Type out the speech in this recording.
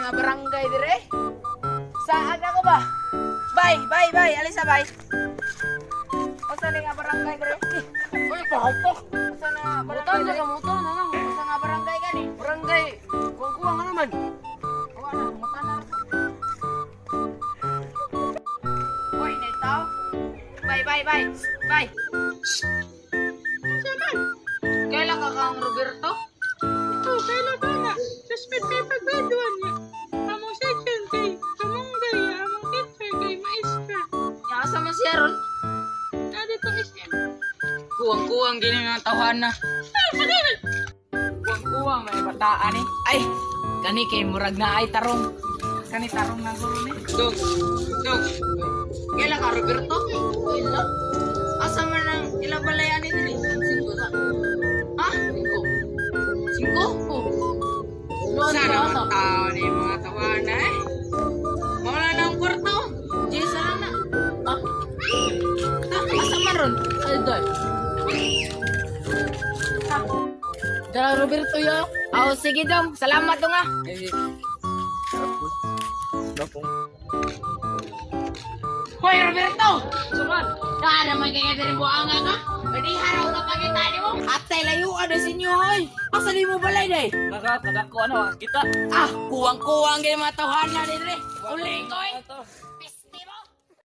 mga barangay dire. Saan ako ba? Bay, alisa bay. Asa ni nga barangay dire? Uy, pahatok. Asa na barangay dire? Mutan na lang. Asa nga barangay gani? Barangay. Kuha nga naman. Kuha na, mutan na. Uy, netaw. Bay. Saman, Kailan ka kang Roberto? ito, kailan ba na? Tapos may pagbaduan niya. Among section kay Kamunggay, among teacher kay Maestra. Yang asa man siya ron? Na dito SM. Kuwang-kuwang gini nga tawahan na. Ah, pagkakit! Kuwang-kuwang may bataan eh. Ay, kani kay murag na ay tarong. Kani tarong na guro ni. Dog. Kailan ka Roberto? Kailan? Asa man ang ilang balayan ni dili? 5 na. Ha? 5? Oh. Sana mga tao ni mga tawahan na eh. Mawala na ang kwarto. Diyan sana na. Ah? Asa man ron? Ay, doy. Dala Roberto yo. Oh, sige dong. Salamat dong ah. Hoy Roberto! Suman! Naman kaya dari buang ka? Pwede haraw ka pagkita mo? Atay layo ada sinyo hoy! Asa di mo balay day? Kadako ano kita. Ah, kuwang-kuwang kayo matawahan na din eh. Uli ko eh.